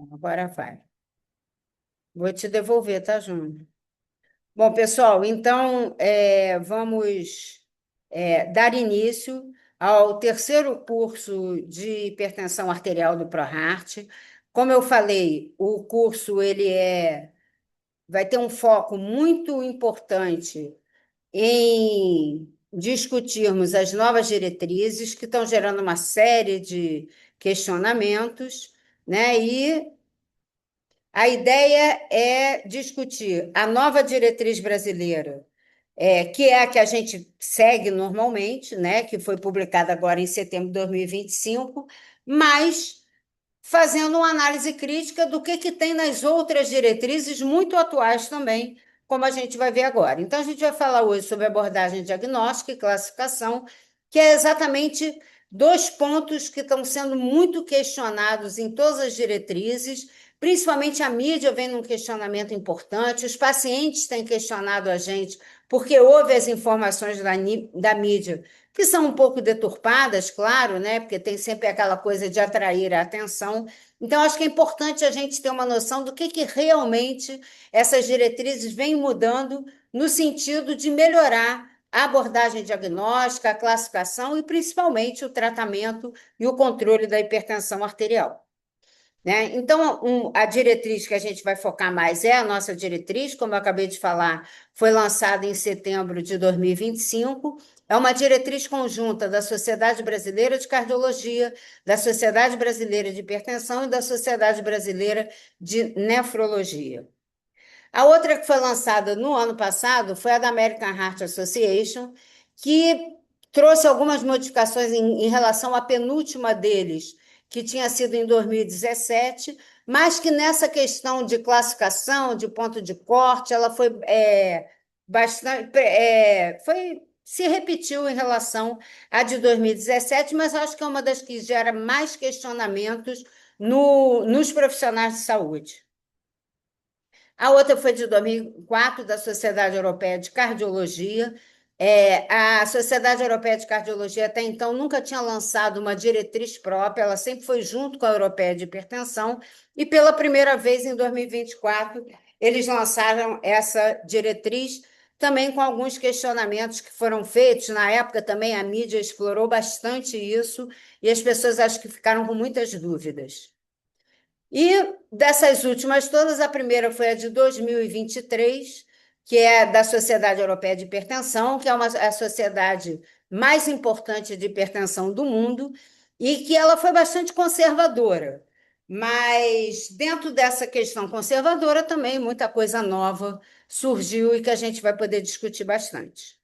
Agora vai. Vou te devolver, tá, Júnior? Bom, pessoal, então vamos dar início ao terceiro curso de hipertensão arterial do ProHeart. Como eu falei, o curso vai ter um foco muito importante em discutirmos as novas diretrizes que estão gerando uma série de questionamentos, né? E a ideia é discutir a nova diretriz brasileira, que é a que a gente segue normalmente, né, que foi publicada agora em setembro de 2025, mas fazendo uma análise crítica do que tem nas outras diretrizes muito atuais também, como a gente vai ver agora. Então, a gente vai falar hoje sobre abordagem diagnóstica e classificação, que é exatamente dois pontos que estão sendo muito questionados em todas as diretrizes, principalmente a mídia vem num questionamento importante, os pacientes têm questionado a gente, porque houve as informações da mídia que são um pouco deturpadas, claro, né? Porque tem sempre aquela coisa de atrair a atenção. Então, acho que é importante a gente ter uma noção do que realmente essas diretrizes vêm mudando no sentido de melhorar a abordagem diagnóstica, a classificação e principalmente o tratamento e o controle da hipertensão arterial. Né? Então, a diretriz que a gente vai focar mais é a nossa diretriz, como eu acabei de falar, foi lançada em setembro de 2025. É uma diretriz conjunta da Sociedade Brasileira de Cardiologia, da Sociedade Brasileira de Hipertensão e da Sociedade Brasileira de Nefrologia. A outra que foi lançada no ano passado foi a da American Heart Association, que trouxe algumas modificações em relação à penúltima deles, que tinha sido em 2017, mas que nessa questão de classificação, de ponto de corte, ela foi bastante. Se repetiu em relação à de 2017, mas acho que é uma das que gera mais questionamentos nos profissionais de saúde. A outra foi de 2004, da Sociedade Europeia de Cardiologia. A Sociedade Europeia de Cardiologia até então nunca tinha lançado uma diretriz própria, ela sempre foi junto com a Europeia de Hipertensão, e pela primeira vez em 2024 eles lançaram essa diretriz, também com alguns questionamentos que foram feitos. Na época também a mídia explorou bastante isso, e as pessoas acho que ficaram com muitas dúvidas. E dessas últimas todas, a primeira foi a de 2023, que é da Sociedade Europeia de Hipertensão, que é a sociedade mais importante de hipertensão do mundo, e que ela foi bastante conservadora. Mas dentro dessa questão conservadora também muita coisa nova surgiu e que a gente vai poder discutir bastante.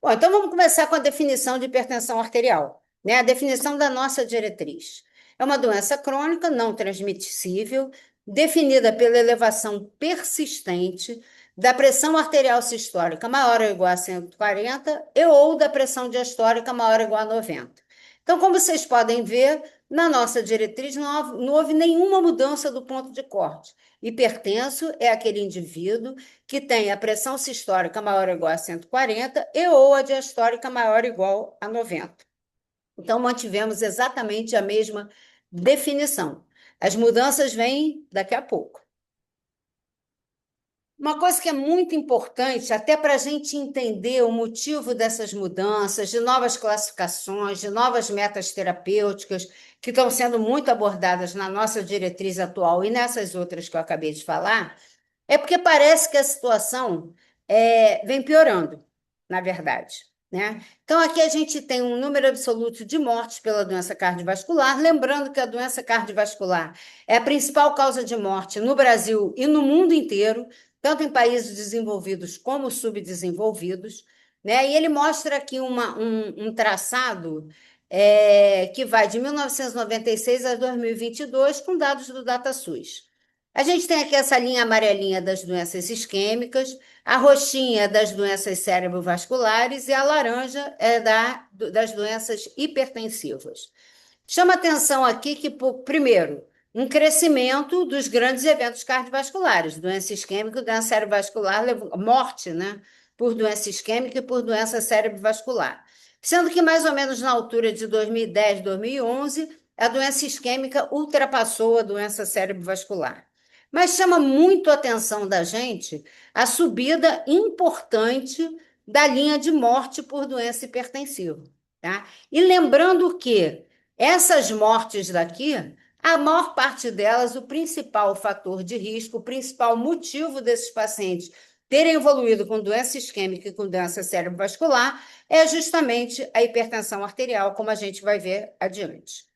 Bom, então vamos começar com a definição de hipertensão arterial, né? A definição da nossa diretriz. É uma doença crônica não transmissível, definida pela elevação persistente da pressão arterial sistólica maior ou igual a 140 e ou da pressão diastólica maior ou igual a 90. Então, como vocês podem ver, na nossa diretriz não houve nenhuma mudança do ponto de corte. Hipertenso é aquele indivíduo que tem a pressão sistólica maior ou igual a 140 e ou a diastólica maior ou igual a 90. Então, mantivemos exatamente a mesma definição. As mudanças vêm daqui a pouco. Uma coisa que é muito importante, até para a gente entender o motivo dessas mudanças, de novas classificações, de novas metas terapêuticas, que estão sendo muito abordadas na nossa diretriz atual e nessas outras que eu acabei de falar, é porque parece que a situação vem piorando, na verdade. Né? Então, aqui a gente tem um número absoluto de mortes pela doença cardiovascular, lembrando que a doença cardiovascular é a principal causa de morte no Brasil e no mundo inteiro, tanto em países desenvolvidos como subdesenvolvidos. Né? E ele mostra aqui um traçado que vai de 1996 a 2022, com dados do DataSUS. A gente tem aqui essa linha amarelinha das doenças isquêmicas, a roxinha das doenças cerebrovasculares e a laranja das doenças hipertensivas. Chama atenção aqui que, primeiro, um crescimento dos grandes eventos cardiovasculares, doença isquêmica, doença cerebrovascular, morte, né, por doença isquêmica e por doença cerebrovascular. Sendo que mais ou menos na altura de 2010, 2011, a doença isquêmica ultrapassou a doença cerebrovascular. Mas chama muito a atenção da gente a subida importante da linha de morte por doença hipertensiva, tá? E lembrando que essas mortes daqui, a maior parte delas, o principal fator de risco, o principal motivo desses pacientes terem evoluído com doença isquêmica e com doença cerebrovascular é justamente a hipertensão arterial, como a gente vai ver adiante.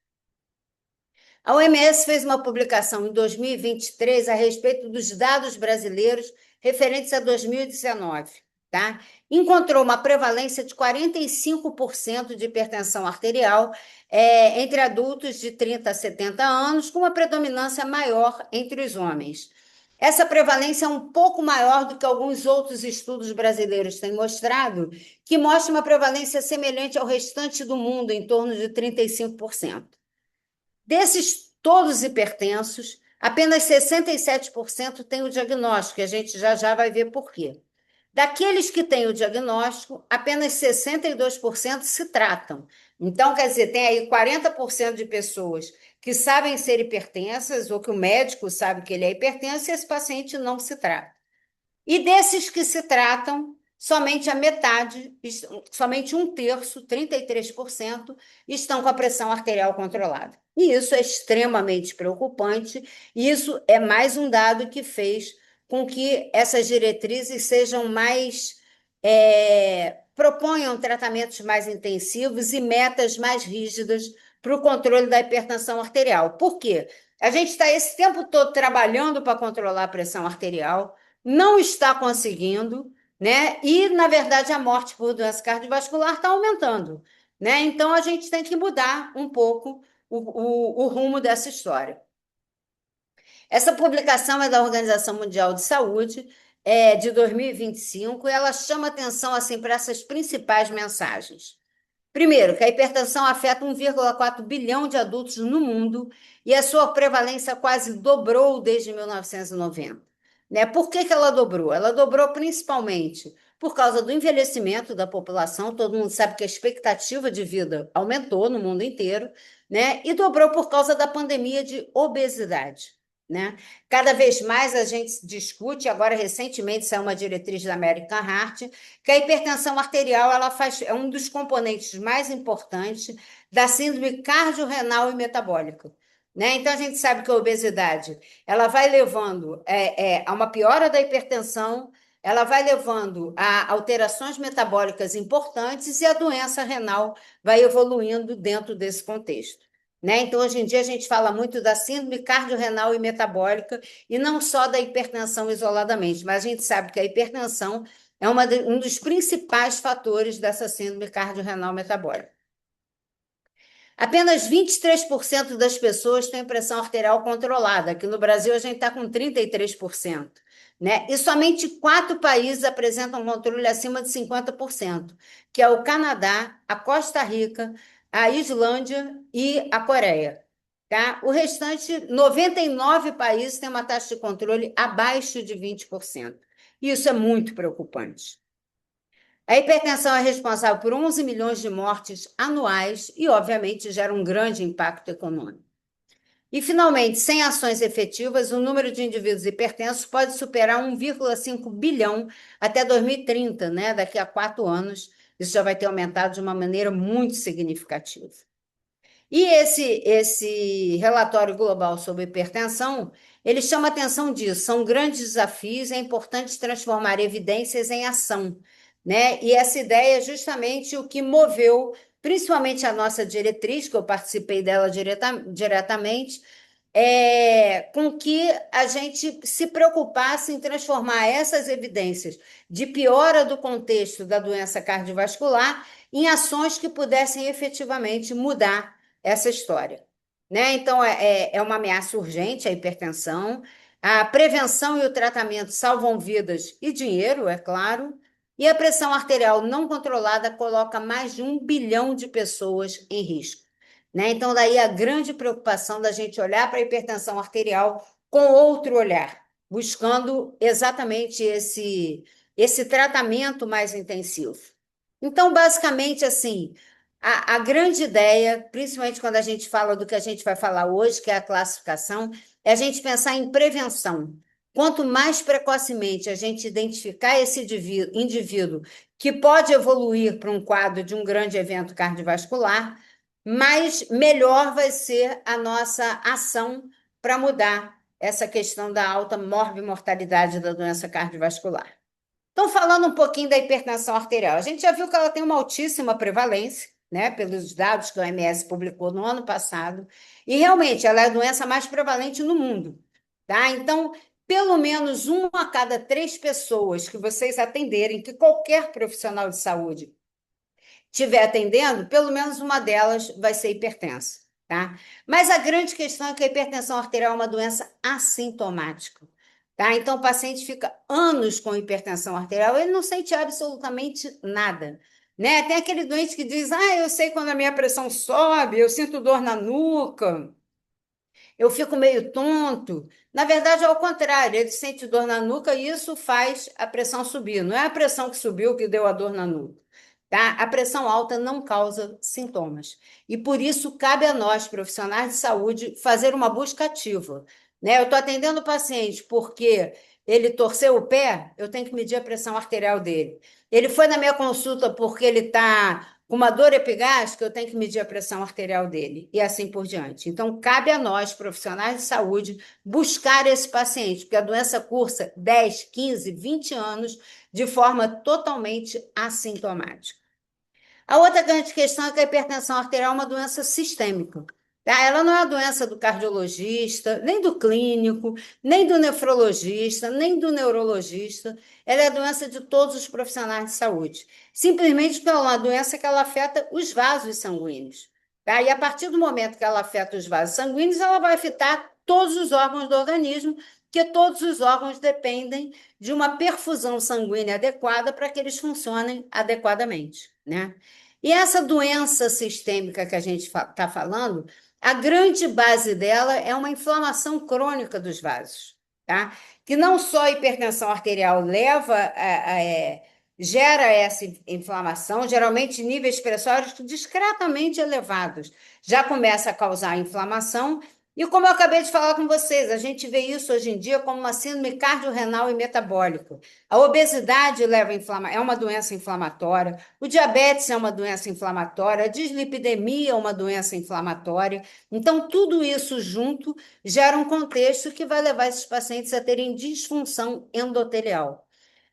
A OMS fez uma publicação em 2023 a respeito dos dados brasileiros referentes a 2019, tá? Encontrou uma prevalência de 45% de hipertensão arterial entre adultos de 30 a 70 anos, com uma predominância maior entre os homens. Essa prevalência é um pouco maior do que alguns outros estudos brasileiros têm mostrado, que mostra uma prevalência semelhante ao restante do mundo, em torno de 35%. Desses todos hipertensos, apenas 67% têm o diagnóstico, e a gente já vai ver por quê. Daqueles que têm o diagnóstico, apenas 62% se tratam. Então, quer dizer, tem aí 40% de pessoas que sabem ser hipertensas, ou que o médico sabe que ele é hipertenso, e esse paciente não se trata. E desses que se tratam, somente a metade, somente um terço, 33%, estão com a pressão arterial controlada. E isso é extremamente preocupante, e isso é mais um dado que fez com que essas diretrizes sejam mais, proponham tratamentos mais intensivos e metas mais rígidas para o controle da hipertensão arterial. Por quê? A gente está esse tempo todo trabalhando para controlar a pressão arterial, não está conseguindo, né? E, na verdade, a morte por doença cardiovascular está aumentando, né? Então, a gente tem que mudar um pouco o rumo dessa história. Essa publicação é da Organização Mundial de Saúde, de 2025, e ela chama atenção assim, para essas principais mensagens. Primeiro, que a hipertensão afeta 1,4 bilhão de adultos no mundo e a sua prevalência quase dobrou desde 1990. Né? Por que que ela dobrou? Ela dobrou principalmente por causa do envelhecimento da população, todo mundo sabe que a expectativa de vida aumentou no mundo inteiro, né? E dobrou por causa da pandemia de obesidade. Né? Cada vez mais a gente discute, agora recentemente saiu uma diretriz da American Heart, que a hipertensão arterial é um dos componentes mais importantes da síndrome cardiorrenal e metabólica. Né? Então, a gente sabe que a obesidade ela vai levando a uma piora da hipertensão, ela vai levando a alterações metabólicas importantes e a doença renal vai evoluindo dentro desse contexto. Né? Então, hoje em dia, a gente fala muito da síndrome cardiorrenal e metabólica, e não só da hipertensão isoladamente, mas a gente sabe que a hipertensão é um dos principais fatores dessa síndrome cardiorrenal metabólica. Apenas 23% das pessoas têm pressão arterial controlada. Aqui no Brasil, a gente está com 33%. Né? E somente 4 países apresentam controle acima de 50%, que é o Canadá, a Costa Rica, a Islândia e a Coreia. Tá? O restante, 99 países têm uma taxa de controle abaixo de 20%. E isso é muito preocupante. A hipertensão é responsável por 11 milhões de mortes anuais e, obviamente, gera um grande impacto econômico. E, finalmente, sem ações efetivas, o número de indivíduos hipertensos pode superar 1,5 bilhão até 2030, né? Daqui a 4 anos, isso já vai ter aumentado de uma maneira muito significativa. E esse relatório global sobre hipertensão, ele chama atenção disso, são grandes desafios, é importante transformar evidências em ação, né? E essa ideia é justamente o que moveu, principalmente a nossa diretriz, que eu participei dela diretamente, com que a gente se preocupasse em transformar essas evidências de piora do contexto da doença cardiovascular em ações que pudessem efetivamente mudar essa história. Né? Então, é uma ameaça urgente a hipertensão. A prevenção e o tratamento salvam vidas e dinheiro, é claro. E a pressão arterial não controlada coloca mais de 1 bilhão de pessoas em risco. Né? Então, daí a grande preocupação da gente olhar para a hipertensão arterial com outro olhar, buscando exatamente esse tratamento mais intensivo. Então, basicamente, assim, A grande ideia, principalmente quando a gente fala do que a gente vai falar hoje, que é a classificação, é a gente pensar em prevenção. Quanto mais precocemente a gente identificar esse indivíduo que pode evoluir para um quadro de um grande evento cardiovascular, mais melhor vai ser a nossa ação para mudar essa questão da alta morbimortalidade da doença cardiovascular. Então, falando um pouquinho da hipertensão arterial, a gente já viu que ela tem uma altíssima prevalência, né, pelos dados que o OMS publicou no ano passado, e realmente ela é a doença mais prevalente no mundo, tá? Então, pelo menos uma a cada três pessoas que vocês atenderem, que qualquer profissional de saúde estiver atendendo, pelo menos uma delas vai ser hipertensa, tá? Mas a grande questão é que a hipertensão arterial é uma doença assintomática, tá? Então o paciente fica anos com hipertensão arterial, ele não sente absolutamente nada, né? Tem aquele doente que diz: "Ah, eu sei quando a minha pressão sobe, eu sinto dor na nuca, eu fico meio tonto." Na verdade, é ao contrário, ele sente dor na nuca e isso faz a pressão subir. Não é a pressão que subiu que deu a dor na nuca, tá? A pressão alta não causa sintomas. E por isso cabe a nós, profissionais de saúde, fazer uma busca ativa, né? Eu estou atendendo o paciente porque ele torceu o pé, eu tenho que medir a pressão arterial dele. Ele foi na minha consulta porque ele está com uma dor epigástrica, eu tenho que medir a pressão arterial dele, e assim por diante. Então, cabe a nós, profissionais de saúde, buscar esse paciente, porque a doença cursa 10, 15, 20 anos de forma totalmente assintomática. A outra grande questão é que a hipertensão arterial é uma doença sistêmica. Tá? Ela não é a doença do cardiologista, nem do clínico, nem do nefrologista, nem do neurologista. Ela é a doença de todos os profissionais de saúde. Simplesmente porque ela é uma doença que ela afeta os vasos sanguíneos. Tá? E a partir do momento que ela afeta os vasos sanguíneos, ela vai afetar todos os órgãos do organismo, porque todos os órgãos dependem de uma perfusão sanguínea adequada para que eles funcionem adequadamente, né? E essa doença sistêmica que a gente está falando, a grande base dela é uma inflamação crônica dos vasos, tá? Que não só a hipertensão arterial gera essa inflamação, geralmente níveis pressóricos discretamente elevados, já começa a causar inflamação. E como eu acabei de falar com vocês, a gente vê isso hoje em dia como uma síndrome cardiorrenal e metabólica. A obesidade é uma doença inflamatória, o diabetes é uma doença inflamatória, a dislipidemia é uma doença inflamatória. Então, tudo isso junto gera um contexto que vai levar esses pacientes a terem disfunção endotelial.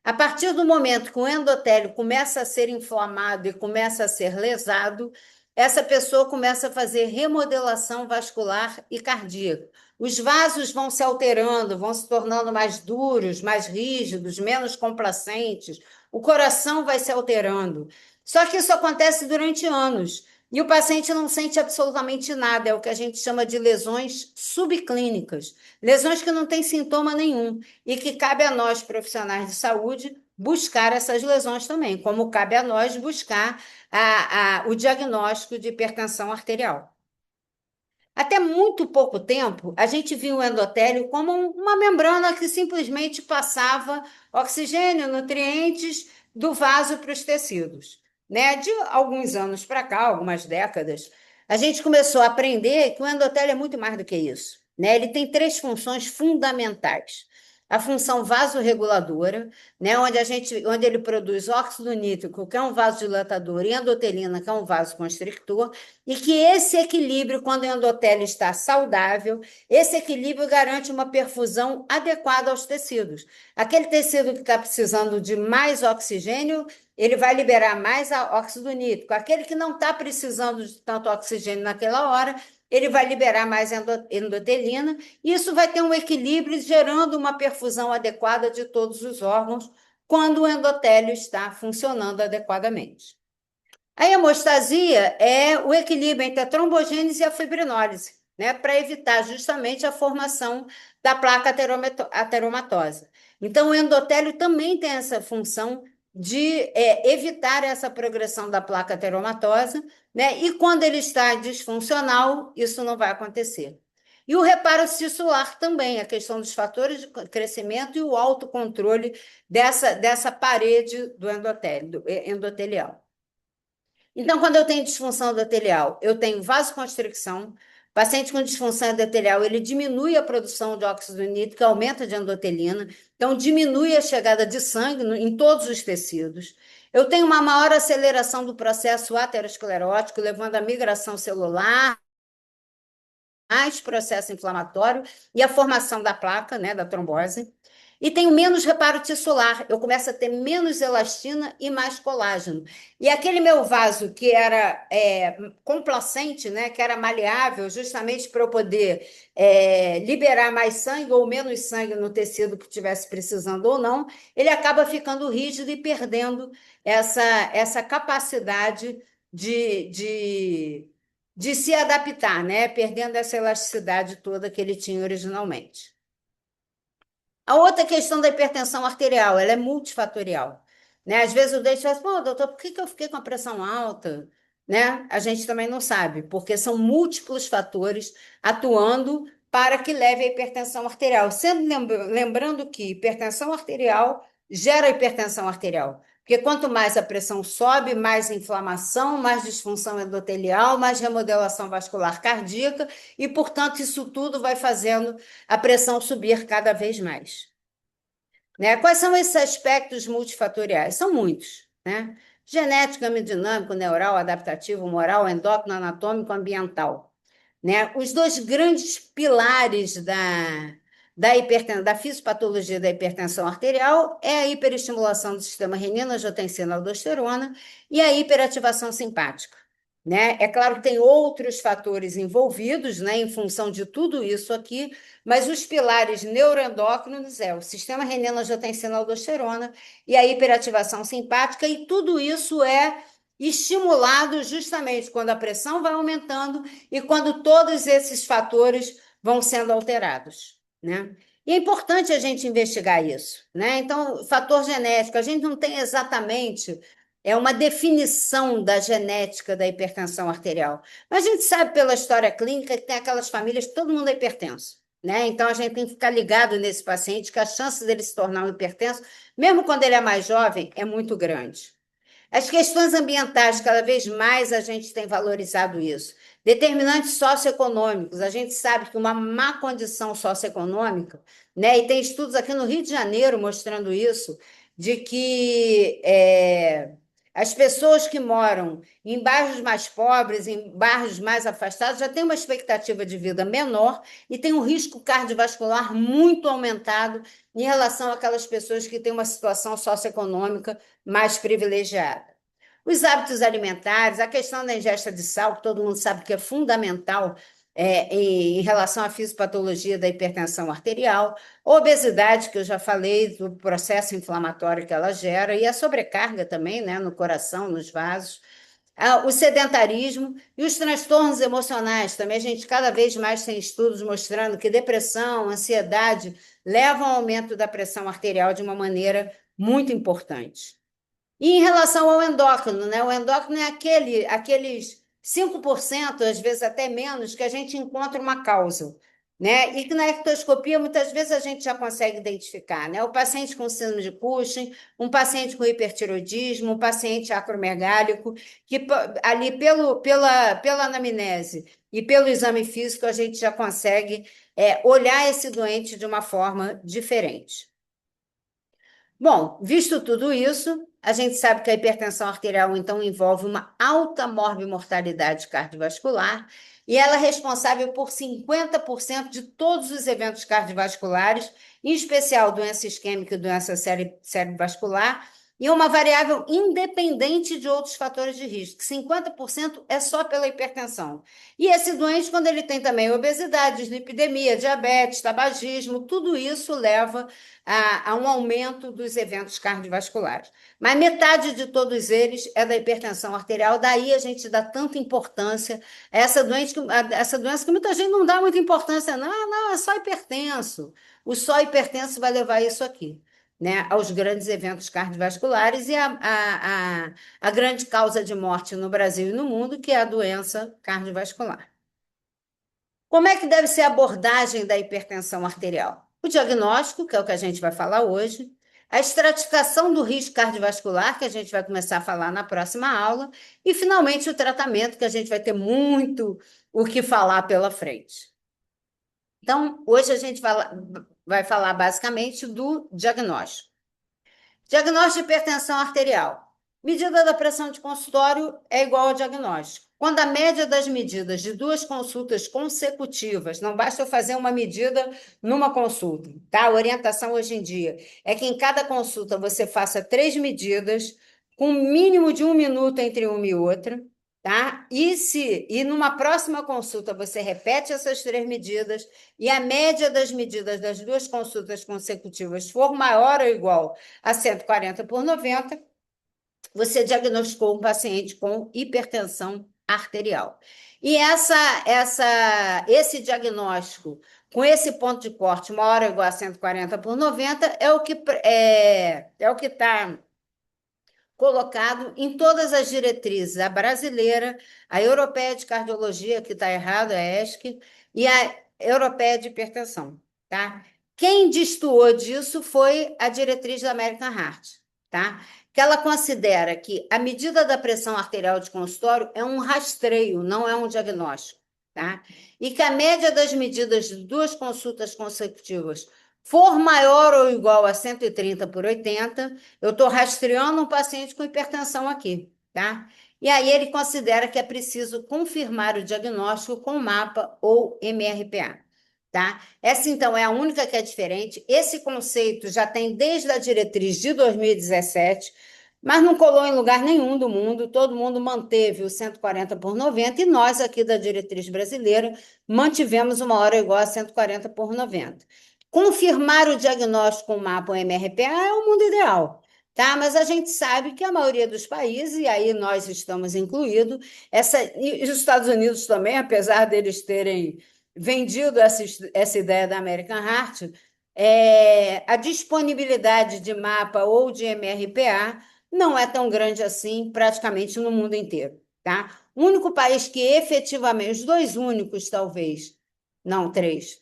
A partir do momento que o endotélio começa a ser inflamado e começa a ser lesado, essa pessoa começa a fazer remodelação vascular e cardíaca. Os vasos vão se alterando, vão se tornando mais duros, mais rígidos, menos complacentes. O coração vai se alterando. Só que isso acontece durante anos. E o paciente não sente absolutamente nada, é o que a gente chama de lesões subclínicas, lesões que não têm sintoma nenhum e que cabe a nós, profissionais de saúde, buscar essas lesões também, como cabe a nós buscar o diagnóstico de hipertensão arterial. Até muito pouco tempo, a gente viu o endotélio como uma membrana que simplesmente passava oxigênio, nutrientes do vaso para os tecidos. Né? De alguns anos para cá, algumas décadas, a gente começou a aprender que o endotélio é muito mais do que isso. Né? Ele tem três funções fundamentais. A função vasorreguladora, né, onde ele produz óxido nítrico, que é um vasodilatador, e endotelina, que é um vasoconstrictor, e que esse equilíbrio, quando o endotélio está saudável, esse equilíbrio garante uma perfusão adequada aos tecidos. Aquele tecido que está precisando de mais oxigênio, ele vai liberar mais óxido nítrico. Aquele que não está precisando de tanto oxigênio naquela hora, ele vai liberar mais endotelina, e isso vai ter um equilíbrio, gerando uma perfusão adequada de todos os órgãos, quando o endotélio está funcionando adequadamente. A hemostasia é o equilíbrio entre a trombogênese e a fibrinólise, né, para evitar justamente a formação da placa ateromatosa. Então, o endotélio também tem essa função de evitar essa progressão da placa ateromatosa, né, e quando ele está disfuncional, isso não vai acontecer. E o reparo tissular também, a questão dos fatores de crescimento e o autocontrole dessa parede do endotélio, endotelial. Então, quando eu tenho disfunção endotelial, eu tenho vasoconstricção. Paciente com disfunção endotelial, ele diminui a produção de óxido nítrico, aumenta de endotelina, então diminui a chegada de sangue em todos os tecidos. Eu tenho uma maior aceleração do processo aterosclerótico, levando à migração celular, mais processo inflamatório e a formação da placa, né, da trombose. E tenho menos reparo tissular, eu começo a ter menos elastina e mais colágeno. E aquele meu vaso que era complacente, né, que era maleável, justamente para eu poder liberar mais sangue ou menos sangue no tecido que estivesse precisando ou não, ele acaba ficando rígido e perdendo essa capacidade de se adaptar, né? Perdendo essa elasticidade toda que ele tinha originalmente. A outra questão da hipertensão arterial, ela é multifatorial, né? Às vezes o doente fala, pô, doutor, por que que eu fiquei com a pressão alta? Né? A gente também não sabe, porque são múltiplos fatores atuando para que leve à hipertensão arterial. Sendo lembrando que hipertensão arterial gera hipertensão arterial. Porque quanto mais a pressão sobe, mais inflamação, mais disfunção endotelial, mais remodelação vascular cardíaca, e, portanto, isso tudo vai fazendo a pressão subir cada vez mais. Né? Quais são esses aspectos multifatoriais? São muitos, né? Genético, hemodinâmico, neural, adaptativo, moral, endócrino, anatômico, ambiental. Né? Os dois grandes pilares da fisiopatologia da hipertensão arterial é a hiperestimulação do sistema renina-angiotensina-aldosterona e a hiperativação simpática. Né? É claro que tem outros fatores envolvidos, né, em função de tudo isso aqui, mas os pilares neuroendócrinos é o sistema renina-angiotensina-aldosterona e a hiperativação simpática, e tudo isso é estimulado justamente quando a pressão vai aumentando e quando todos esses fatores vão sendo alterados, né? E é importante a gente investigar isso, né? Então, fator genético, a gente não tem exatamente uma definição da genética da hipertensão arterial. Mas a gente sabe pela história clínica que tem aquelas famílias que todo mundo é hipertenso, né? Então a gente tem que ficar ligado nesse paciente que a chance dele se tornar um hipertenso, mesmo quando ele é mais jovem, é muito grande. As questões ambientais, cada vez mais a gente tem valorizado isso. Determinantes socioeconômicos, a gente sabe que uma má condição socioeconômica, né, e tem estudos aqui no Rio de Janeiro mostrando isso, de que as pessoas que moram em bairros mais pobres, em bairros mais afastados, já têm uma expectativa de vida menor e tem um risco cardiovascular muito aumentado em relação àquelas pessoas que têm uma situação socioeconômica mais privilegiada. Os hábitos alimentares, a questão da ingesta de sal, que todo mundo sabe que é fundamental em relação à fisiopatologia da hipertensão arterial, obesidade, que eu já falei, do processo inflamatório que ela gera, e a sobrecarga também, né, no coração, nos vasos. O sedentarismo e os transtornos emocionais. Também a gente cada vez mais tem estudos mostrando que depressão, ansiedade levam ao aumento da pressão arterial de uma maneira muito importante. E em relação ao endócrino, né? O endócrino é aqueles 5%, às vezes até menos, que a gente encontra uma causa, né? E que na ectoscopia, muitas vezes, a gente já consegue identificar, né? O paciente com síndrome de Cushing, um paciente com hipertiroidismo, um paciente acromegálico, que ali pela anamnese e pelo exame físico, a gente já consegue olhar esse doente de uma forma diferente. Bom, visto tudo isso, a gente sabe que a hipertensão arterial, então, envolve uma alta morbimortalidade cardiovascular e ela é responsável por 50% de todos os eventos cardiovasculares, em especial doença isquêmica e doença cerebrovascular, e é uma variável independente de outros fatores de risco. 50% é só pela hipertensão. E esse doente, quando ele tem também obesidade, dislipidemia, diabetes, tabagismo, tudo isso leva a um aumento dos eventos cardiovasculares. Mas metade de todos eles é da hipertensão arterial, daí a gente dá tanta importância a essa doença que muita gente não dá muita importância, não, não, é só hipertenso. O só hipertenso vai levar isso aqui, né, aos grandes eventos cardiovasculares e a grande causa de morte no Brasil e no mundo, que é a doença cardiovascular. Como é que deve ser a abordagem da hipertensão arterial? O diagnóstico, que é o que a gente vai falar hoje, a estratificação do risco cardiovascular, que a gente vai começar a falar na próxima aula, e finalmente o tratamento, que a gente vai ter muito o que falar pela frente. Então, hoje a gente vai falar basicamente do diagnóstico. Diagnóstico de hipertensão arterial. Medida da pressão de consultório é igual ao diagnóstico. Quando a média das medidas de duas consultas consecutivas, não basta eu fazer uma medida numa consulta, tá? A orientação hoje em dia é que em cada consulta você faça 3 medidas, com um mínimo de 1 minuto entre uma e outra, tá? E numa próxima consulta você repete essas 3 medidas e a média das medidas das duas consultas consecutivas for maior ou igual a 140/90, você diagnosticou um paciente com hipertensão arterial. E esse diagnóstico, com esse ponto de corte maior ou igual a 140/90, é o que está colocado em todas as diretrizes, a brasileira, a europeia de cardiologia, que está errado, é a ESC, e a europeia de hipertensão, tá? Quem destoou disso foi a diretriz da American Heart, tá? Que ela considera que a medida da pressão arterial de consultório é um rastreio, não é um diagnóstico, tá? E que a média das medidas de duas consultas consecutivas for maior ou igual a 130/80, eu estou rastreando um paciente com hipertensão aqui, tá? E aí ele considera que é preciso confirmar o diagnóstico com MAPA ou MRPA, tá? Essa, então, é a única que é diferente. Esse conceito já tem desde a diretriz de 2017, mas não colou em lugar nenhum do mundo, todo mundo manteve o 140/90, e nós aqui da diretriz brasileira mantivemos uma hora igual a 140/90. Confirmar o diagnóstico com mapa ou MRPA é o mundo ideal, tá? Mas a gente sabe que a maioria dos países, e aí nós estamos incluídos, e os Estados Unidos também, apesar deles terem vendido essa ideia da American Heart, a disponibilidade de mapa ou de MRPA não é tão grande assim, praticamente no mundo inteiro, tá? O único país que efetivamente, os dois únicos, talvez, não, três,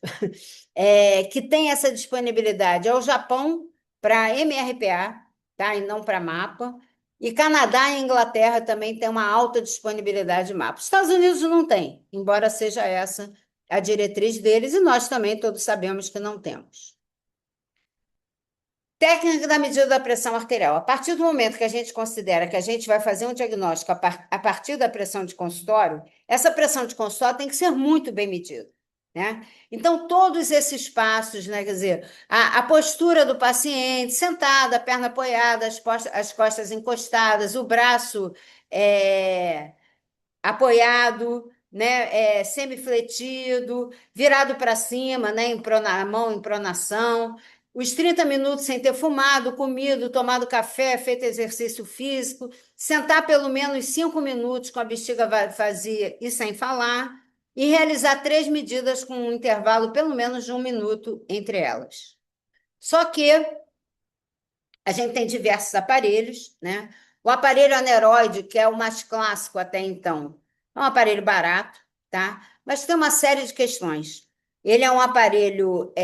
que tem essa disponibilidade é o Japão para MRPA, tá? E não para mapa. E Canadá e Inglaterra também têm uma alta disponibilidade de mapa. Os Estados Unidos não tem, embora seja essa a diretriz deles, e nós também todos sabemos que não temos. Técnica da medida da pressão arterial. A partir do momento que a gente considera que a gente vai fazer um diagnóstico a partir da pressão de consultório, essa pressão de consultório tem que ser muito bem medida, né? Então, todos esses passos, né? Quer dizer, a postura do paciente, sentado, a perna apoiada, as costas encostadas, o braço é, apoiado, né, semifletido, virado para cima, né, a mão em pronação, os 30 minutos sem ter fumado, comido, tomado café, feito exercício físico, sentar pelo menos 5 minutos com a bexiga vazia e sem falar, e realizar 3 medidas com um intervalo pelo menos de 1 minuto entre elas. Só que a gente tem diversos aparelhos, né? O aparelho aneroide, que é o mais clássico até então, é um aparelho barato, tá? Mas tem uma série de questões. Ele é um aparelho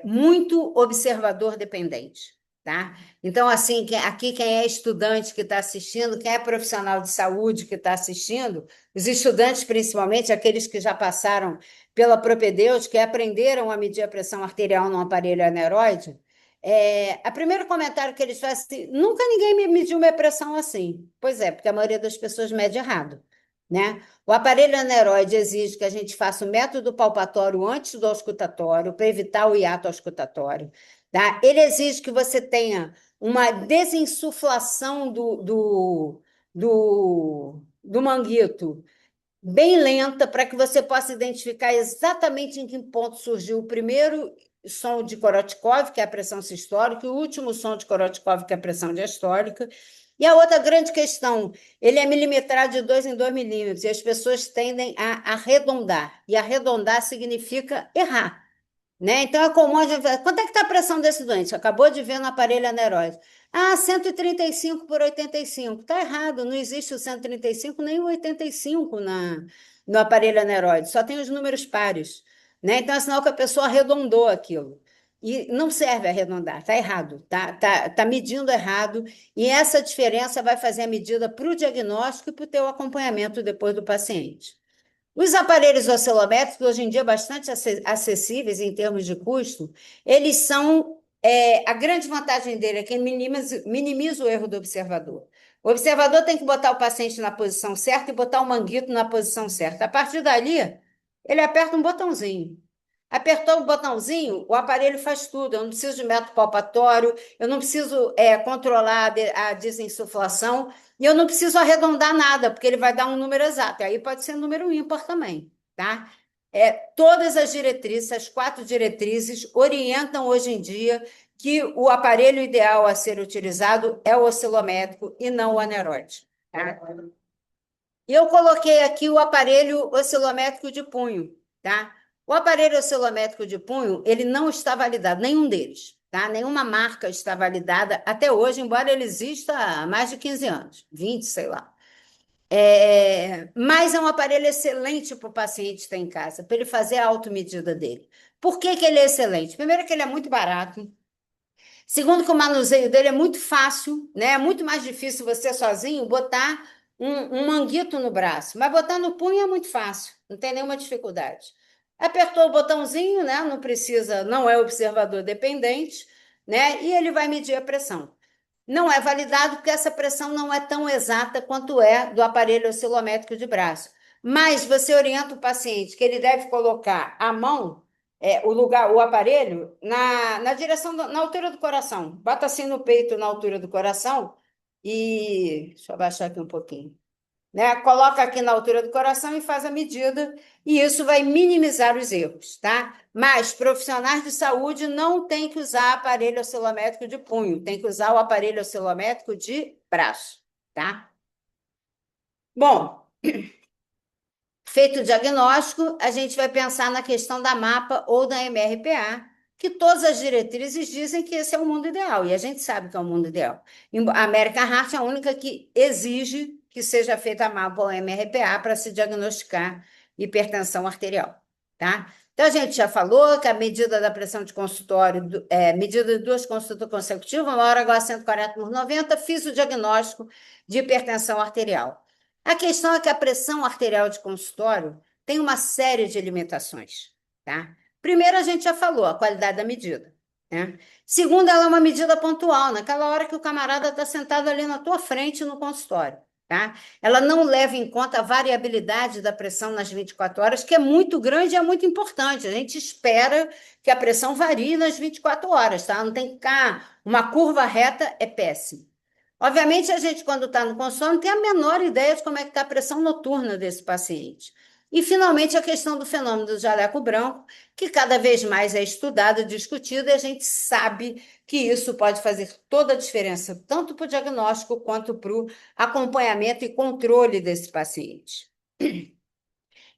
muito observador dependente, tá? Então, assim, aqui quem é estudante que está assistindo, quem é profissional de saúde que está assistindo, os estudantes, principalmente, aqueles que já passaram pela propedêutica e aprenderam a medir a pressão arterial no aparelho aneroide, a primeiro comentário que eles fazem assim, nunca ninguém me mediu minha pressão assim. Pois é, porque a maioria das pessoas mede errado, né? O aparelho aneroide exige que a gente faça o método palpatório antes do auscultatório, para evitar o hiato auscultatório, tá? Ele exige que você tenha uma desinsuflação do manguito bem lenta, para que você possa identificar exatamente em que ponto surgiu o primeiro som de Korotkov, que é a pressão sistólica, e o último som de Korotkov, que é a pressão diastólica. E a outra grande questão, ele é milimetrado de 2 em 2 milímetros, e as pessoas tendem a arredondar, e arredondar significa errar, né? Então é comum a gente falar, quanto é que está a pressão desse doente? Acabou de ver no aparelho aneróide. Ah, 135/85. Está errado, não existe o 135 nem o 85 no aparelho aneróide, só tem os números pares, né? Então é sinal que a pessoa arredondou aquilo. E não serve arredondar, está errado, tá medindo errado, e essa diferença vai fazer a medida para o diagnóstico e para o teu acompanhamento depois do paciente. Os aparelhos oscilométricos, hoje em dia, bastante acessíveis em termos de custo, eles são. A grande vantagem dele é que minimiza o erro do observador. O observador tem que botar o paciente na posição certa e botar o manguito na posição certa. A partir dali, ele aperta um botãozinho. Apertou o botãozinho, o aparelho faz tudo. Eu não preciso de método palpatório, eu não preciso controlar a desinsuflação. E eu não preciso arredondar nada, porque ele vai dar um número exato. Aí pode ser número ímpar também, tá? Todas as diretrizes, as 4 diretrizes, orientam hoje em dia que o aparelho ideal a ser utilizado é o oscilométrico e não o aneroide. Tá? E eu coloquei aqui o aparelho oscilométrico de punho, tá? O aparelho oscilométrico de punho, ele não está validado, nenhum deles, tá? Nenhuma marca está validada até hoje, embora ele exista há mais de 15 anos, 20, sei lá. Mas é um aparelho excelente para o paciente ter em casa, para ele fazer a automedida dele. Por que que ele é excelente? Primeiro que ele é muito barato. Segundo, que o manuseio dele é muito fácil, né? É muito mais difícil você sozinho botar um manguito no braço, mas botar no punho é muito fácil, não tem nenhuma dificuldade. Apertou o botãozinho, né? Não precisa, não é observador dependente, né? E ele vai medir a pressão. Não é validado porque essa pressão não é tão exata quanto é do aparelho oscilométrico de braço. Mas você orienta o paciente que ele deve colocar a mão, o aparelho, na direção, na altura do coração. Bota assim no peito, na altura do coração, e deixa eu abaixar aqui um pouquinho, né? Coloca aqui na altura do coração e faz a medida, e isso vai minimizar os erros, tá? Mas profissionais de saúde não têm que usar aparelho oscilométrico de punho, tem que usar o aparelho oscilométrico de braço, tá? Bom, feito o diagnóstico, a gente vai pensar na questão da MAPA ou da MRPA, que todas as diretrizes dizem que esse é o mundo ideal, e a gente sabe que é o mundo ideal. A American Heart é a única que exige que seja feita a MAPA ou a MRPA para se diagnosticar hipertensão arterial, tá? Então, a gente já falou que a medida da pressão de consultório, medida de 2 consultas consecutivas, uma hora igual a 140/90, fiz o diagnóstico de hipertensão arterial. A questão é que a pressão arterial de consultório tem uma série de limitações, tá? Primeiro, a gente já falou, a qualidade da medida, né? Segundo, ela é uma medida pontual, naquela hora que o camarada está sentado ali na tua frente no consultório, tá? Ela não leva em conta a variabilidade da pressão nas 24 horas, que é muito grande e é muito importante. A gente espera que a pressão varie nas 24 horas, tá? Não tem que ficar uma curva reta, é péssimo. Obviamente, a gente, quando está no consultório, não tem a menor ideia de como é que está a pressão noturna desse paciente. E, finalmente, a questão do fenômeno do jaleco branco, que cada vez mais é estudado e discutido, e a gente sabe que isso pode fazer toda a diferença, tanto para o diagnóstico quanto para o acompanhamento e controle desse paciente.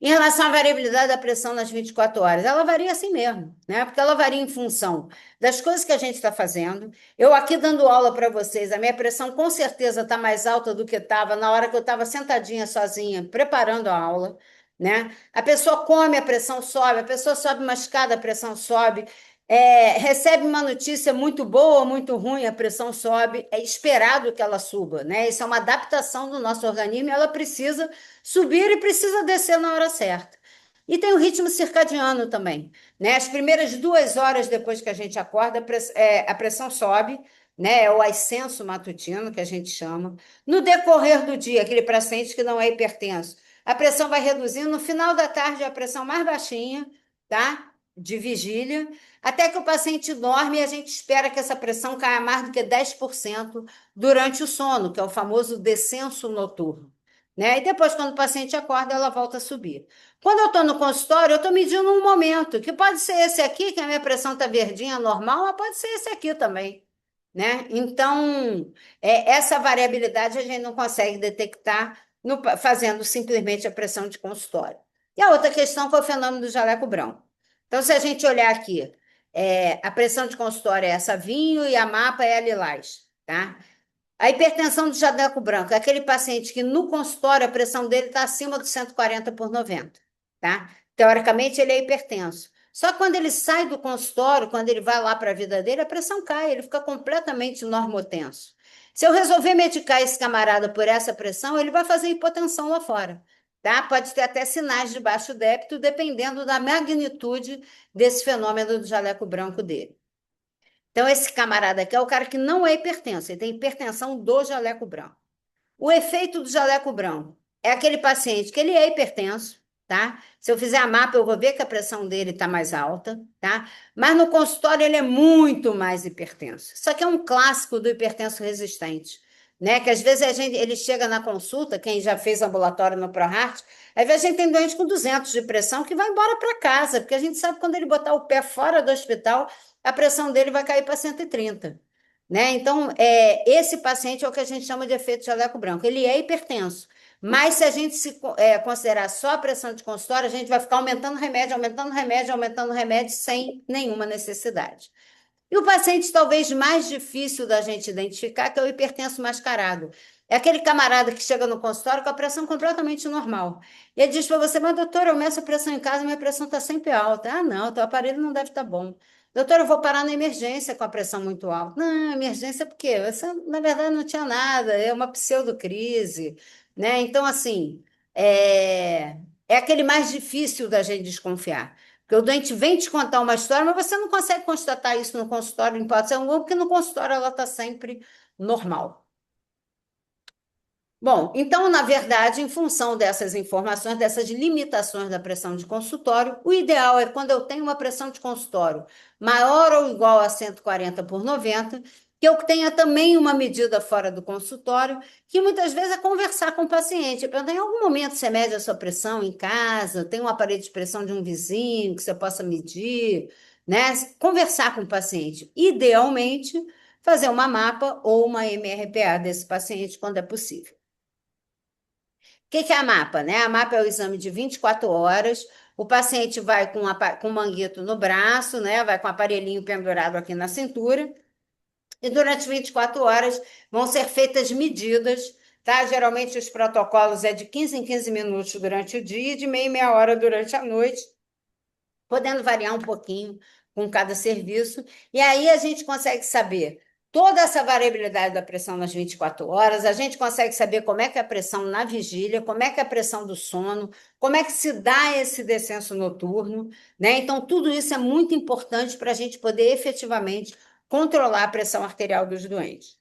Em relação à variabilidade da pressão nas 24 horas, ela varia assim mesmo, né? Porque ela varia em função das coisas que a gente está fazendo. Eu aqui dando aula para vocês, a minha pressão com certeza está mais alta do que estava na hora que eu estava sentadinha sozinha, preparando a aula, né? A pessoa come, a pressão sobe, a pessoa sobe uma escada, a pressão sobe. Recebe uma notícia muito boa ou muito ruim, a pressão sobe, é esperado que ela suba, né? Isso é uma adaptação do nosso organismo e ela precisa subir e precisa descer na hora certa. E tem o ritmo circadiano também, né? As primeiras 2 horas depois que a gente acorda, a pressão sobe, né? É o ascenso matutino, que a gente chama. No decorrer do dia, aquele paciente que não é hipertenso, a pressão vai reduzindo. No final da tarde, a pressão mais baixinha, tá? De vigília, até que o paciente dorme e a gente espera que essa pressão caia mais do que 10% durante o sono, que é o famoso descenso noturno, né? E depois, quando o paciente acorda, ela volta a subir. Quando eu estou no consultório, eu estou medindo um momento, que pode ser esse aqui, que a minha pressão está verdinha, normal, mas pode ser esse aqui também, né? Então, essa variabilidade a gente não consegue detectar fazendo simplesmente a pressão de consultório. E a outra questão foi o fenômeno do jaleco branco. Então, se a gente olhar aqui, a pressão de consultório é essa vinho e a mapa é a lilás, tá? A hipertensão do jaleco branco é aquele paciente que no consultório a pressão dele está acima dos 140/90, tá? Teoricamente, ele é hipertenso. Só que quando ele sai do consultório, quando ele vai lá para a vida dele, a pressão cai, ele fica completamente normotenso. Se eu resolver medicar esse camarada por essa pressão, ele vai fazer hipotensão lá fora, tá? Pode ter até sinais de baixo débito, dependendo da magnitude desse fenômeno do jaleco branco dele. Então, esse camarada aqui é o cara que não é hipertenso, ele tem hipertensão do jaleco branco. O efeito do jaleco branco é aquele paciente que ele é hipertenso, tá? Se eu fizer a mapa, eu vou ver que a pressão dele está mais alta, tá? Mas no consultório ele é muito mais hipertenso. Isso aqui é um clássico do hipertenso resistente, né? Que às vezes ele chega na consulta, quem já fez ambulatório no ProHeart, às vezes a gente tem doente com 200 de pressão que vai embora para casa, porque a gente sabe que quando ele botar o pé fora do hospital, a pressão dele vai cair para 130. Né? Então, esse paciente é o que a gente chama de efeito jaleco branco. Ele é hipertenso, mas se a gente considerar só a pressão de consultório, a gente vai ficar aumentando remédio, aumentando remédio, aumentando remédio, sem nenhuma necessidade. E o paciente talvez mais difícil da gente identificar, que é o hipertenso mascarado. É aquele camarada que chega no consultório com a pressão completamente normal. E ele diz para você, mas doutor, eu meço a pressão em casa, minha pressão está sempre alta. Ah, não, teu aparelho não deve estar bom. Doutor, eu vou parar na emergência com a pressão muito alta. Não, emergência por quê? Você, na verdade, não tinha nada, é uma pseudocrise, né? Então, assim, é aquele mais difícil da gente desconfiar. Porque o doente vem te contar uma história, mas você não consegue constatar isso no consultório, em hipótese alguma, porque no consultório ela está sempre normal. Bom, então, na verdade, em função dessas informações, dessas limitações da pressão de consultório, o ideal é quando eu tenho uma pressão de consultório maior ou igual a 140 por 90, que eu tenha também uma medida fora do consultório, que muitas vezes é conversar com o paciente. Perguntar, em algum momento você mede a sua pressão em casa, tem um aparelho de pressão de um vizinho que você possa medir, né? Conversar com o paciente. Idealmente, fazer uma mapa ou uma MRPA desse paciente quando é possível. Que é a mapa, né? A mapa é o exame de 24 horas. O paciente vai com manguito no braço, né? Vai com o aparelhinho pendurado aqui na cintura. E durante 24 horas vão ser feitas medidas, tá? Geralmente os protocolos é de 15 em 15 minutos durante o dia e de meia em meia hora durante a noite, podendo variar um pouquinho com cada serviço. E aí a gente consegue saber toda essa variabilidade da pressão nas 24 horas, a gente consegue saber como é que é a pressão na vigília, como é que é a pressão do sono, como é que se dá esse descenso noturno, né? Então, tudo isso é muito importante para a gente poder efetivamente controlar a pressão arterial dos doentes.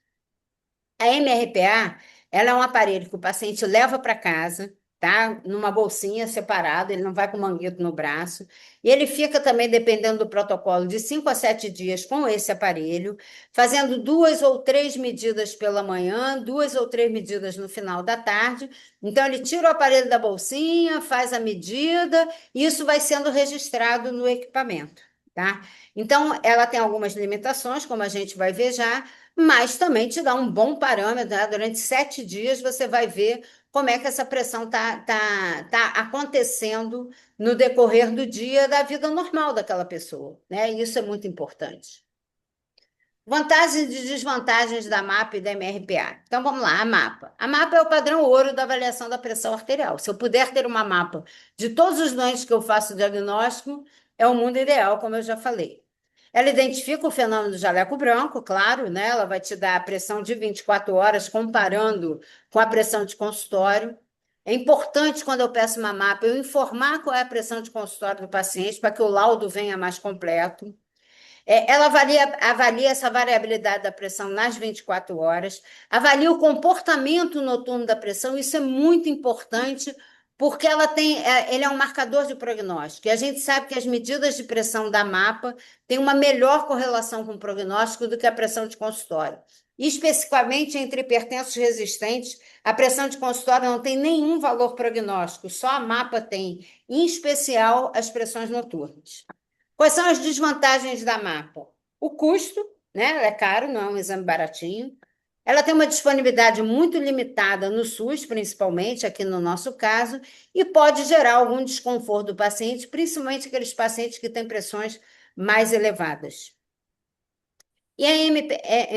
A MRPA, ela é um aparelho que o paciente leva para casa, tá? Numa bolsinha separada, ele não vai com manguito no braço. E ele fica também, dependendo do protocolo, de 5 a 7 dias com esse aparelho, fazendo 2 ou 3 medidas pela manhã, 2 ou 3 medidas no final da tarde. Então, ele tira o aparelho da bolsinha, faz a medida, e isso vai sendo registrado no equipamento, tá? Então, ela tem algumas limitações, como a gente vai ver já, mas também te dá um bom parâmetro, né? Durante 7 dias você vai ver como é que essa pressão tá acontecendo no decorrer do dia da vida normal daquela pessoa, né? Isso é muito importante. Vantagens e desvantagens da MAPA e da MRPA. Então vamos lá, a MAPA. A MAPA é o padrão ouro da avaliação da pressão arterial. Se eu puder ter uma MAPA de todos os doentes que eu faço diagnóstico, é o mundo ideal, como eu já falei. Ela identifica o fenômeno do jaleco branco, claro, né? Ela vai te dar a pressão de 24 horas, comparando com a pressão de consultório. É importante, quando eu peço uma MAPA, eu informar qual é a pressão de consultório do paciente, para que o laudo venha mais completo. Ela avalia essa variabilidade da pressão nas 24 horas, avalia o comportamento noturno da pressão, isso é muito importante, porque ele é um marcador de prognóstico. E a gente sabe que as medidas de pressão da MAPA têm uma melhor correlação com o prognóstico do que a pressão de consultório. E, especificamente entre hipertensos resistentes, a pressão de consultório não tem nenhum valor prognóstico, só a MAPA tem, em especial as pressões noturnas. Quais são as desvantagens da MAPA? O custo, né? Ela é caro, não é um exame baratinho. Ela tem uma disponibilidade muito limitada no SUS, principalmente aqui no nosso caso, e pode gerar algum desconforto do paciente, principalmente aqueles pacientes que têm pressões mais elevadas. E a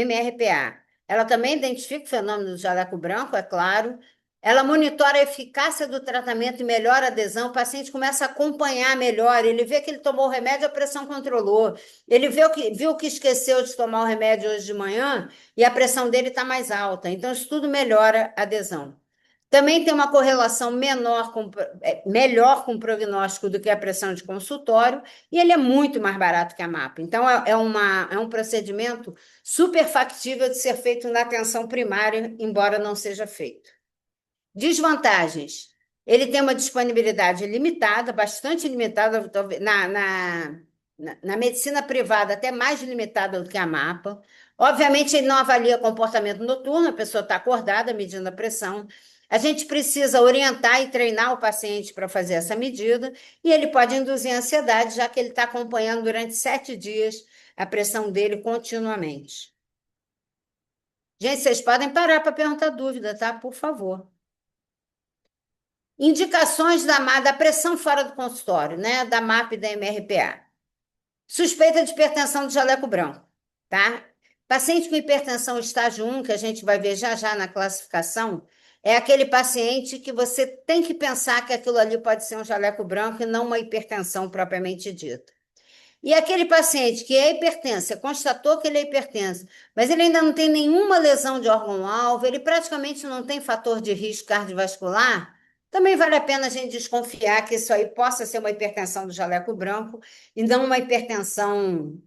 MRPA? Ela também identifica o fenômeno do jaleco branco, é claro, Ela monitora a eficácia do tratamento e melhora a adesão. O paciente começa a acompanhar melhor. Ele vê que ele tomou o remédio, a pressão controlou. Ele viu que esqueceu de tomar o remédio hoje de manhã e a pressão dele está mais alta. Então, isso tudo melhora a adesão. Também tem uma correlação melhor com o prognóstico do que a pressão de consultório, e ele é muito mais barato que a MAPA. Então, é um procedimento super factível de ser feito na atenção primária, embora não seja feito. Desvantagens. Ele tem uma disponibilidade limitada, bastante limitada, na medicina privada, até mais limitada do que a MAPA. Obviamente, ele não avalia comportamento noturno, a pessoa está acordada medindo a pressão. A gente precisa orientar e treinar o paciente para fazer essa medida, e ele pode induzir ansiedade, já que ele está acompanhando durante 7 dias a pressão dele continuamente. Gente, vocês podem parar para perguntar dúvida, tá? Por favor. Indicações da pressão fora do consultório, né? Da MAP e da MRPA. Suspeita de hipertensão do jaleco branco, tá? Paciente com hipertensão estágio 1, que a gente vai ver já já na classificação, é aquele paciente que você tem que pensar que aquilo ali pode ser um jaleco branco e não uma hipertensão propriamente dita. E aquele paciente que é hipertenso, você constatou que ele é hipertenso, mas ele ainda não tem nenhuma lesão de órgão-alvo, ele praticamente não tem fator de risco cardiovascular, também vale a pena a gente desconfiar que isso aí possa ser uma hipertensão do jaleco branco e não uma hipertensão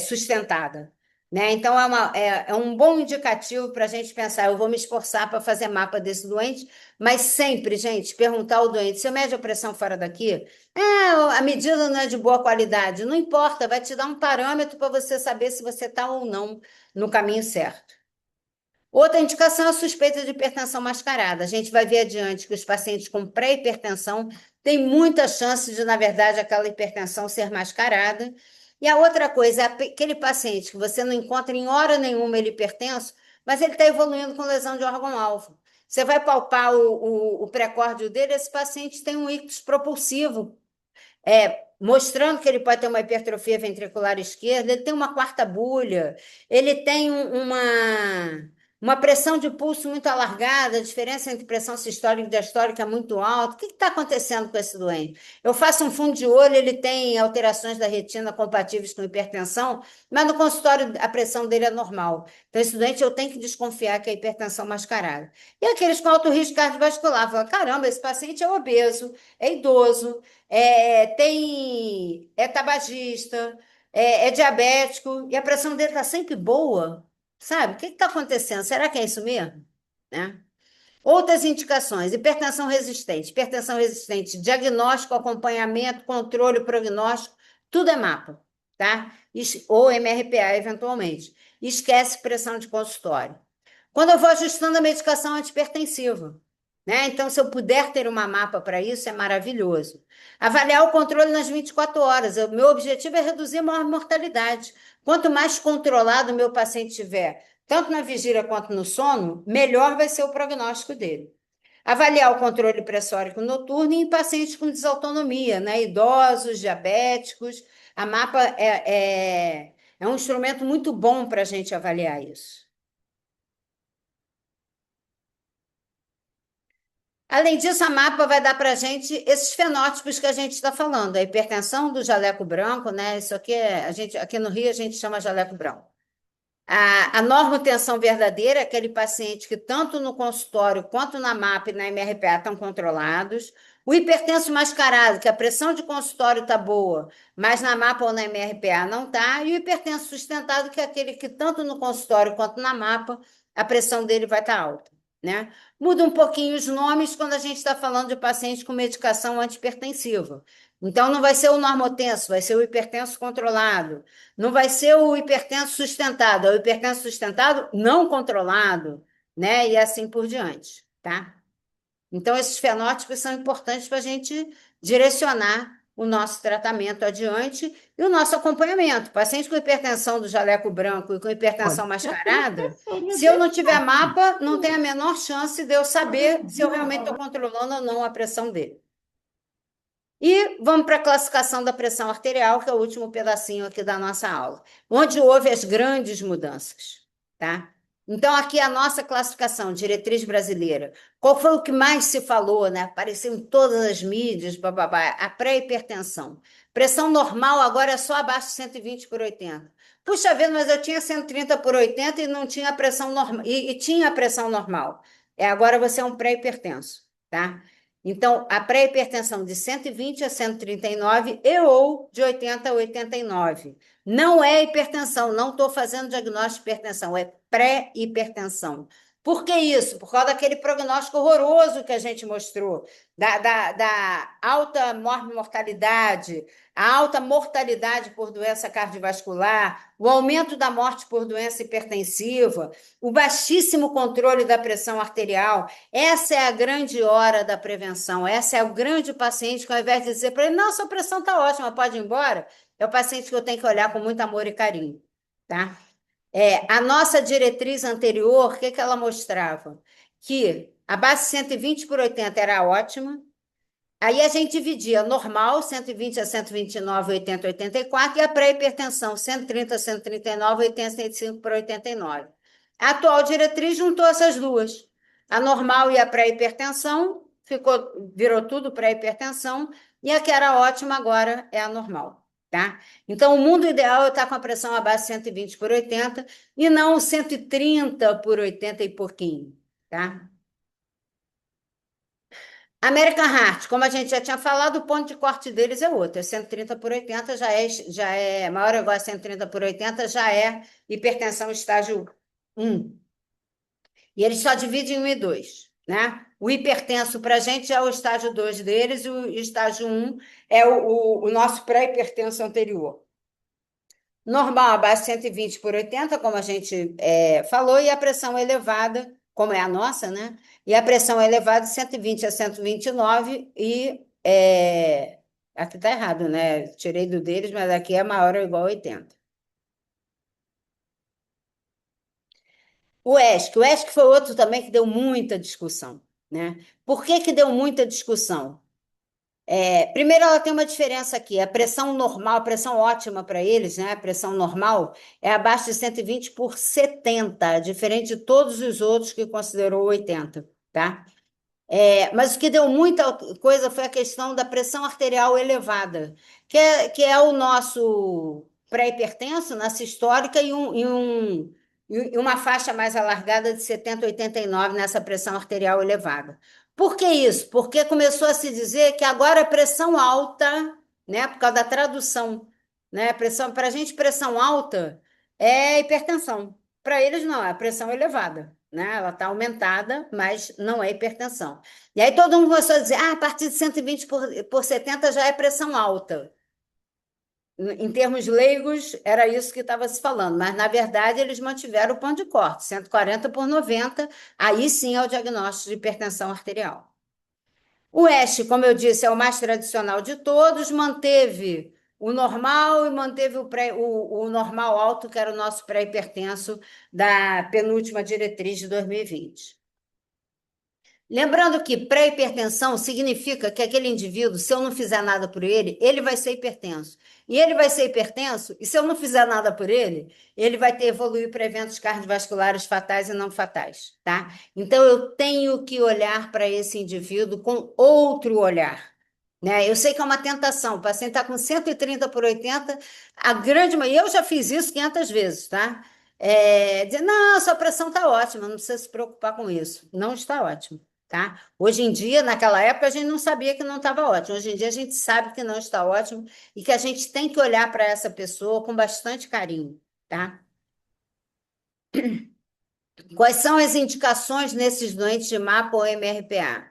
sustentada. Né? Então, é um bom indicativo para a gente pensar, eu vou me esforçar para fazer mapa desse doente, mas sempre, gente, perguntar ao doente, você mede a pressão fora daqui? A medida não é de boa qualidade. Não importa, vai te dar um parâmetro para você saber se você está ou não no caminho certo. Outra indicação é a suspeita de hipertensão mascarada. A gente vai ver adiante que os pacientes com pré-hipertensão têm muita chance de, na verdade, aquela hipertensão ser mascarada. E a outra coisa é aquele paciente que você não encontra em hora nenhuma ele hipertenso, mas ele está evoluindo com lesão de órgão-alvo. Você vai palpar o precórdio dele, esse paciente tem um ictus propulsivo, mostrando que ele pode ter uma hipertrofia ventricular esquerda, ele tem uma quarta bulha, ele tem uma pressão de pulso muito alargada, a diferença entre pressão sistólica e diastólica é muito alta. O que está acontecendo com esse doente? Eu faço um fundo de olho, ele tem alterações da retina compatíveis com hipertensão, mas no consultório a pressão dele é normal. Então, esse doente eu tenho que desconfiar que é hipertensão mascarada. E aqueles com alto risco cardiovascular, fala, caramba, esse paciente é obeso, é idoso, é tabagista, é diabético, e a pressão dele está sempre boa, sabe? O que está acontecendo? Será que é isso mesmo? Né? Outras indicações: hipertensão resistente, diagnóstico, acompanhamento, controle, prognóstico, tudo é mapa, tá? Ou MRPA, eventualmente. Esquece pressão de consultório. Quando eu vou ajustando a medicação antipertensiva, né? Então, se eu puder ter uma mapa para isso, é maravilhoso. Avaliar o controle nas 24 horas. Meu objetivo é reduzir a maior mortalidade. Quanto mais controlado o meu paciente tiver, tanto na vigília quanto no sono, melhor vai ser o prognóstico dele. Avaliar o controle pressórico noturno em pacientes com desautonomia, né? Idosos, diabéticos. A mapa é um instrumento muito bom para a gente avaliar isso. Além disso, a mapa vai dar para a gente esses fenótipos que a gente está falando, a hipertensão do jaleco branco, né? Isso aqui aqui no Rio a gente chama jaleco branco. A normotensão verdadeira é aquele paciente que tanto no consultório quanto na MAP e na MRPA estão controlados. O hipertenso mascarado, que a pressão de consultório está boa, mas na MAPA ou na MRPA não está. E o hipertenso sustentado, que é aquele que tanto no consultório quanto na MAPA a pressão dele vai estar alta, né? Muda um pouquinho os nomes quando a gente está falando de paciente com medicação antipertensiva. Então, não vai ser o normotenso, vai ser o hipertenso controlado. Não vai ser o hipertenso sustentado, é o hipertenso sustentado não controlado, né? E assim por diante, tá? Então, esses fenótipos são importantes para a gente direcionar o nosso tratamento adiante e o nosso acompanhamento. Paciente com hipertensão do jaleco branco e com hipertensão mascarada, se eu não tiver mapa, não tem a menor chance de eu saber se eu realmente estou controlando ou não a pressão dele. E vamos para a classificação da pressão arterial, que é o último pedacinho aqui da nossa aula, onde houve as grandes mudanças, tá? Então, aqui é a nossa classificação, diretriz brasileira. Qual foi o que mais se falou, né? Apareceu em todas as mídias, bababá, a pré-hipertensão. Pressão normal agora é só abaixo de 120 por 80. Puxa vida, mas eu tinha 130 por 80 e não tinha pressão normal, e tinha a pressão normal. Agora você é um pré-hipertenso, tá? Então, a pré-hipertensão de 120 a 139 e ou de 80 a 89. Não é hipertensão, não estou fazendo diagnóstico de hipertensão, é pré-hipertensão. Por que isso? Por causa daquele prognóstico horroroso que a gente mostrou, da alta mortalidade, a alta mortalidade por doença cardiovascular, o aumento da morte por doença hipertensiva, o baixíssimo controle da pressão arterial. Essa é a grande hora da prevenção, essa é o grande paciente que, ao invés de dizer para ele, não, sua pressão está ótima, pode ir embora, é o paciente que eu tenho que olhar com muito amor e carinho, tá? A nossa diretriz anterior, o que que ela mostrava? Que a base 120 por 80 era ótima, aí a gente dividia normal, 120 a 129, 80, 84, e a pré-hipertensão, 130 a 139, 85 por 89. A atual diretriz juntou essas duas. A normal e a pré-hipertensão, virou tudo pré-hipertensão, e a que era ótima agora é a normal, tá? Então, o mundo ideal é estar com a pressão abaixo de 120 por 80 e não 130 por 80 e pouquinho, tá? American Heart, como a gente já tinha falado, o ponto de corte deles é outro. É 130 por 80, já é maior ou igual a 130 por 80, já é hipertensão estágio 1. E eles só dividem em 1 e 2, né? O hipertenso para a gente é o estágio 2 deles, e o estágio 1 é o nosso pré-hipertenso anterior. Normal, abaixo de 120 por 80, como a gente falou, e a pressão elevada, como é a nossa, né? E a pressão elevada de 120 a 129 aqui está errado, né? Tirei do deles, mas aqui é maior ou igual a 80. O ESC foi outro também que deu muita discussão, né? Por que que deu muita discussão? Primeiro, ela tem uma diferença aqui. A pressão normal, a pressão ótima para eles, né? A pressão normal é abaixo de 120 por 70, diferente de todos os outros que considerou 80, tá? Mas o que deu muita coisa foi a questão da pressão arterial elevada, que é o nosso pré-hipertenso na sistólica e uma faixa mais alargada de 70, 89 nessa pressão arterial elevada. Por que isso? Porque começou a se dizer que agora a pressão alta, né, por causa da tradução, né, para a gente pressão alta é hipertensão. Para eles não, é pressão elevada, né? Ela está aumentada, mas não é hipertensão. E aí todo mundo começou a dizer, a partir de 120 por 70 já é pressão alta. Em termos leigos, era isso que estava se falando, mas na verdade eles mantiveram o ponto de corte, 140 por 90, aí sim é o diagnóstico de hipertensão arterial. O ESH, como eu disse, é o mais tradicional de todos, manteve o normal e manteve o normal alto, que era o nosso pré-hipertenso da penúltima diretriz de 2020. Lembrando que pré-hipertensão significa que aquele indivíduo, se eu não fizer nada por ele, ele vai ser hipertenso. E ele vai ser hipertenso, e se eu não fizer nada por ele vai ter evoluir para eventos cardiovasculares fatais e não fatais, tá? Então eu tenho que olhar para esse indivíduo com outro olhar, né? Eu sei que é uma tentação, o paciente está com 130 por 80, a grande maioria, eu já fiz isso 500 vezes, tá? Dizer, não, sua pressão está ótima, não precisa se preocupar com isso. Não está ótimo. Tá? Hoje em dia, naquela época, a gente não sabia que não estava ótimo. Hoje em dia, a gente sabe que não está ótimo e que a gente tem que olhar para essa pessoa com bastante carinho, tá? Quais são as indicações nesses doentes de MAPA ou MRPA?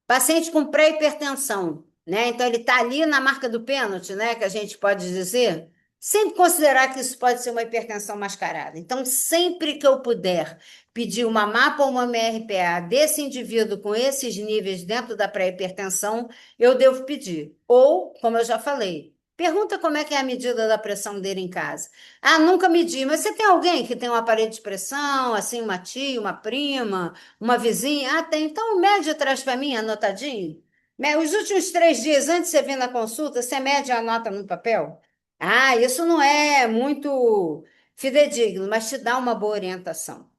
Paciente com pré-hipertensão, né? Então, ele está ali na marca do pênalti, né? Que a gente pode dizer. Sempre considerar que isso pode ser uma hipertensão mascarada. Então, sempre que eu puder pedir uma MAPA ou uma MRPA desse indivíduo com esses níveis dentro da pré-hipertensão, eu devo pedir. Ou, como eu já falei, pergunta como é que é a medida da pressão dele em casa. Ah, nunca medi, mas você tem alguém que tem um aparelho de pressão, assim, uma tia, uma prima, uma vizinha? Ah, tem. Então, mede atrás para mim, anotadinho. Os últimos 3 dias antes de você vir na consulta, você mede e anota no papel? Ah, isso não é muito fidedigno, mas te dá uma boa orientação.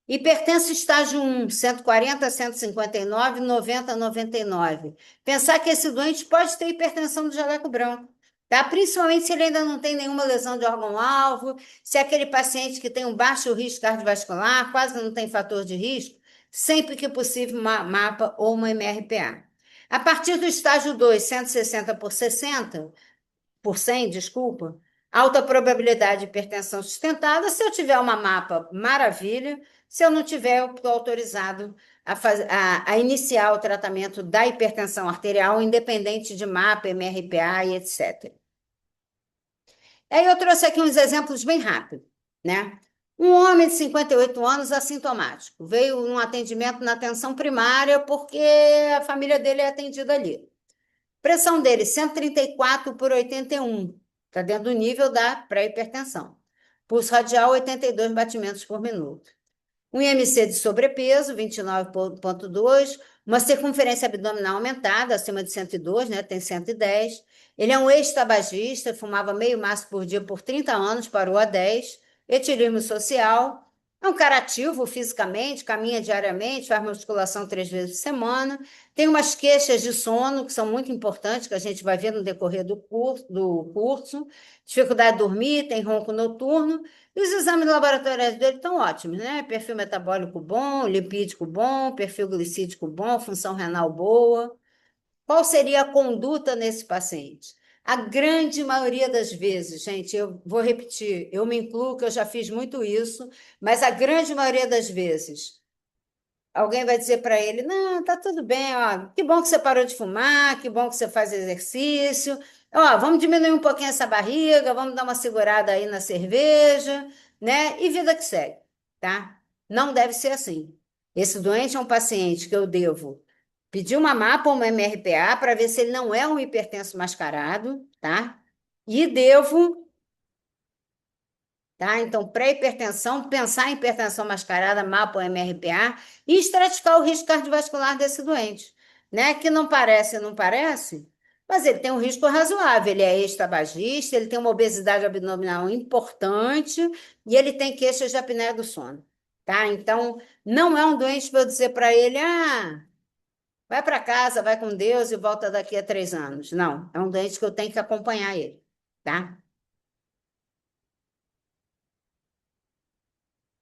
Hipertenso estágio 1, 140, 159, 90, 99. Pensar que esse doente pode ter hipertensão do jaleco branco, tá? Principalmente se ele ainda não tem nenhuma lesão de órgão-alvo, se é aquele paciente que tem um baixo risco cardiovascular, quase não tem fator de risco, sempre que possível, uma mapa ou uma MRPA. A partir do estágio 2, 160 por 60, por 100, desculpa, alta probabilidade de hipertensão sustentada. Se eu tiver uma mapa, maravilha. Se eu não tiver, eu estou autorizado a iniciar o tratamento da hipertensão arterial, independente de mapa, MRPA e etc. Aí eu trouxe aqui uns exemplos bem rápidos, né? Um homem de 58 anos assintomático, veio num atendimento na atenção primária porque a família dele é atendida ali. Pressão dele, 134 por 81. Está dentro do nível da pré-hipertensão. Pulso radial, 82 batimentos por minuto. Um IMC de sobrepeso, 29,2. Uma circunferência abdominal aumentada, acima de 102, né? Tem 110. Ele é um ex-tabagista, fumava meio maço por dia por 30 anos, parou a 10. Etilismo social. É um cara ativo fisicamente, caminha diariamente, faz musculação 3 vezes por semana. Tem umas queixas de sono que são muito importantes, que a gente vai ver no decorrer do curso. Dificuldade de dormir, tem ronco noturno. E os exames laboratoriais dele estão ótimos, né? Perfil metabólico bom, lipídico bom, perfil glicídico bom, função renal boa. Qual seria a conduta nesse paciente? A grande maioria das vezes, gente, eu vou repetir, eu me incluo, que eu já fiz muito isso, mas a grande maioria das vezes, alguém vai dizer para ele: não, tá tudo bem, ó, que bom que você parou de fumar, que bom que você faz exercício, ó, vamos diminuir um pouquinho essa barriga, vamos dar uma segurada aí na cerveja, né? E vida que segue, tá? Não deve ser assim. Esse doente é um paciente que eu devo pedir uma MAPA ou uma MRPA para ver se ele não é um hipertenso mascarado, tá? E devo, tá? Então, pré-hipertensão, pensar em hipertensão mascarada, MAPA ou MRPA, e estratificar o risco cardiovascular desse doente, né? Que não parece, não parece, mas ele tem um risco razoável. Ele é ex-tabagista, ele tem uma obesidade abdominal importante e ele tem queixas de apneia do sono, tá? Então, não é um doente para eu dizer para ele: vai para casa, vai com Deus e volta daqui a 3 anos. Não, é um doente que eu tenho que acompanhar ele, tá?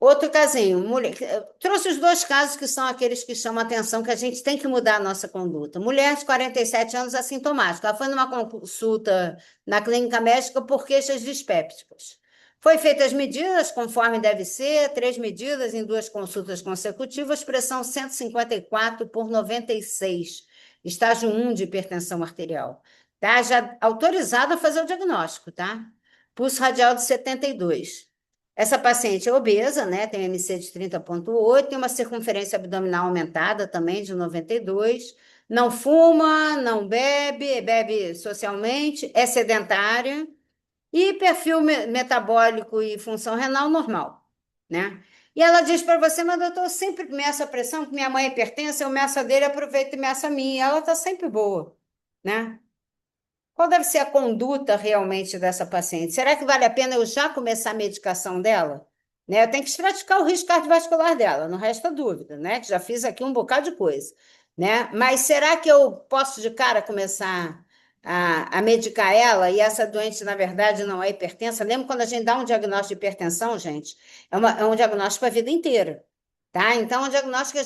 Outro casinho, mulher, trouxe os dois casos que são aqueles que chamam a atenção, que a gente tem que mudar a nossa conduta. Mulher de 47 anos assintomática. Ela foi numa consulta na clínica médica por queixas dispépticas. Foi feitas as medidas, conforme deve ser, 3 medidas em 2 consultas consecutivas, pressão 154 por 96, estágio 1 de hipertensão arterial. Tá? Já autorizado a fazer o diagnóstico, tá? Pulso radial de 72. Essa paciente é obesa, né? Tem MC de 30,8, tem uma circunferência abdominal aumentada também de 92, não fuma, não bebe, bebe socialmente, é sedentária e perfil metabólico e função renal normal, né? E ela diz para você: mas doutor, eu sempre meço a pressão, que minha mãe é hipertensa, eu meço a dele, aproveito e meço a minha. Ela está sempre boa, né? Qual deve ser a conduta realmente dessa paciente? Será que vale a pena eu já começar a medicação dela? Né? Eu tenho que estratificar o risco cardiovascular dela, não resta dúvida, né? Que já fiz aqui um bocado de coisa, né? Mas será que eu posso de cara começar a medicar ela e essa doente, na verdade, não é hipertensa? Lembra quando a gente dá um diagnóstico de hipertensão, gente? É um diagnóstico para a vida inteira. Tá? Então, é um diagnóstico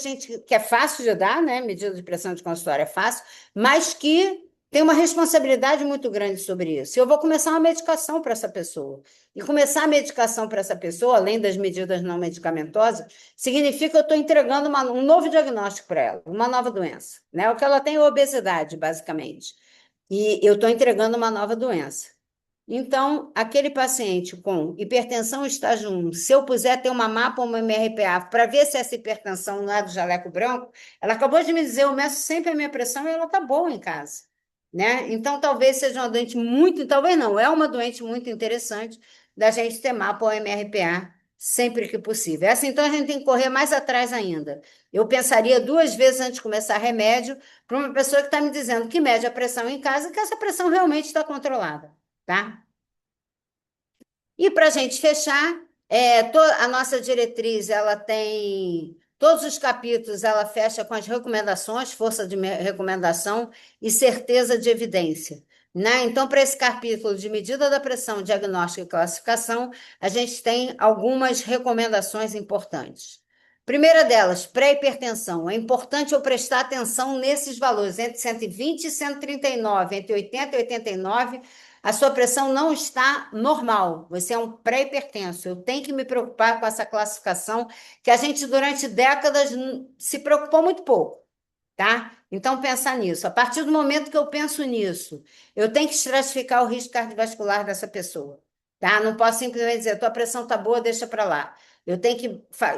que é fácil de dar, né? Medida de pressão de consultório é fácil, mas que tem uma responsabilidade muito grande sobre isso. Eu vou começar uma medicação para essa pessoa. E começar a medicação para essa pessoa, além das medidas não medicamentosas, significa que eu estou entregando um novo diagnóstico para ela, uma nova doença. Né? O que ela tem é obesidade, basicamente. E eu estou entregando uma nova doença. Então, aquele paciente com hipertensão estágio 1, se eu puser ter uma MAPA ou uma MRPA para ver se essa hipertensão não é do jaleco branco, ela acabou de me dizer: eu meço sempre a minha pressão e ela está boa em casa, né? Então, talvez seja uma doente muito, talvez não, é uma doente muito interessante da gente ter MAPA ou MRPA sempre que possível. Essa, então, a gente tem que correr mais atrás ainda. Eu pensaria 2 vezes antes de começar remédio para uma pessoa que está me dizendo que mede a pressão em casa e que essa pressão realmente está controlada, tá? E para a gente fechar, A nossa diretriz, ela tem todos os capítulos, ela fecha com as recomendações, força de recomendação e certeza de evidência, né? Então, para esse capítulo de medida da pressão, diagnóstico e classificação, a gente tem algumas recomendações importantes. Primeira delas, pré-hipertensão. É importante eu prestar atenção nesses valores, entre 120 e 139, entre 80 e 89. A sua pressão não está normal, você é um pré-hipertenso. Eu tenho que me preocupar com essa classificação que a gente durante décadas se preocupou muito pouco, tá? Então pensa nisso. A partir do momento que eu penso nisso, eu tenho que estratificar o risco cardiovascular dessa pessoa, tá? Não posso simplesmente dizer, tua pressão está boa, deixa para lá. Eu tenho que,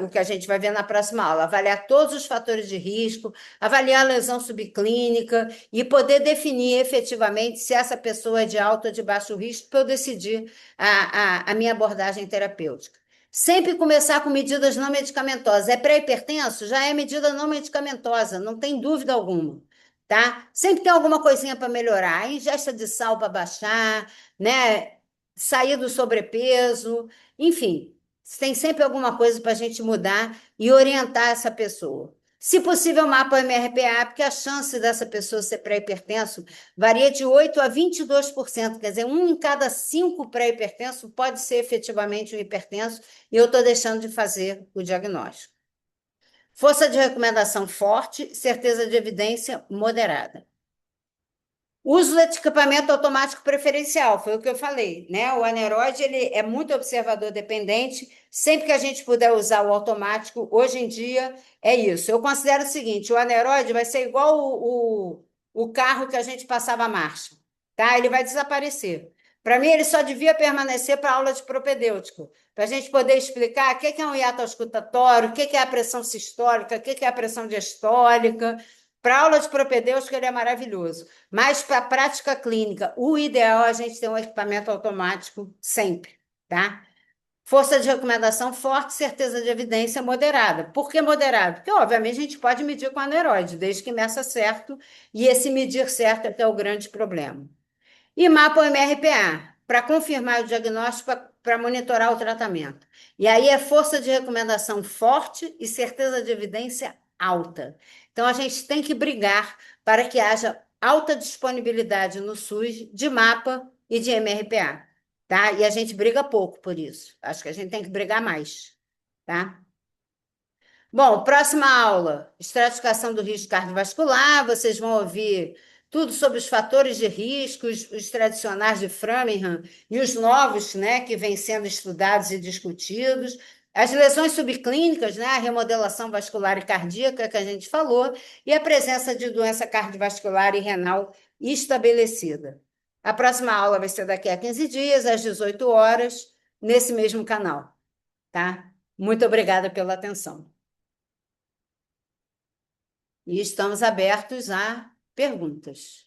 o que a gente vai ver na próxima aula, avaliar todos os fatores de risco, avaliar a lesão subclínica e poder definir efetivamente se essa pessoa é de alto ou de baixo risco para eu decidir a minha abordagem terapêutica. Sempre começar com medidas não medicamentosas. É pré-hipertenso? Já é medida não medicamentosa, não tem dúvida alguma, tá? Sempre tem alguma coisinha para melhorar. A ingesta de sal para baixar, né? Sair do sobrepeso, enfim, tem sempre alguma coisa para a gente mudar e orientar essa pessoa. Se possível, mapa o MRPA, porque a chance dessa pessoa ser pré-hipertenso varia de 8 a 22%, quer dizer, um em cada cinco pré-hipertenso pode ser efetivamente um hipertenso, e eu estou deixando de fazer o diagnóstico. Força de recomendação forte, certeza de evidência moderada. Uso do equipamento automático preferencial, foi o que eu falei, né? O aneroide, ele é muito observador dependente, sempre que a gente puder usar o automático, hoje em dia, é isso. Eu considero o seguinte, o aneroide vai ser igual o carro que a gente passava a marcha, tá? Ele vai desaparecer. Para mim, ele só devia permanecer para a aula de propedêutico, para a gente poder explicar o que é um hiato auscultatório, o que é a pressão sistólica, o que é a pressão diastólica. Para a aula de propedêutico, ele é maravilhoso. Mas para a prática clínica, o ideal é a gente ter um equipamento automático sempre, tá? Força de recomendação forte, certeza de evidência moderada. Por que moderada? Porque, obviamente, a gente pode medir com aneroide, desde que meça certo, e esse medir certo é que é o grande problema. E mapa o MRPA, para confirmar o diagnóstico, para monitorar o tratamento. E aí é força de recomendação forte e certeza de evidência alta. Então, a gente tem que brigar para que haja alta disponibilidade no SUS de mapa e de MRPA, tá? E a gente briga pouco por isso. Acho que a gente tem que brigar mais, tá? Bom, próxima aula, estratificação do risco cardiovascular. Vocês vão ouvir tudo sobre os fatores de risco, os tradicionais de Framingham e os novos, né, que vêm sendo estudados e discutidos. As lesões subclínicas, né, a remodelação vascular e cardíaca que a gente falou, e a presença de doença cardiovascular e renal estabelecida. A próxima aula vai ser daqui a 15 dias, às 18 horas, nesse mesmo canal, tá? Muito obrigada pela atenção. E estamos abertos a perguntas.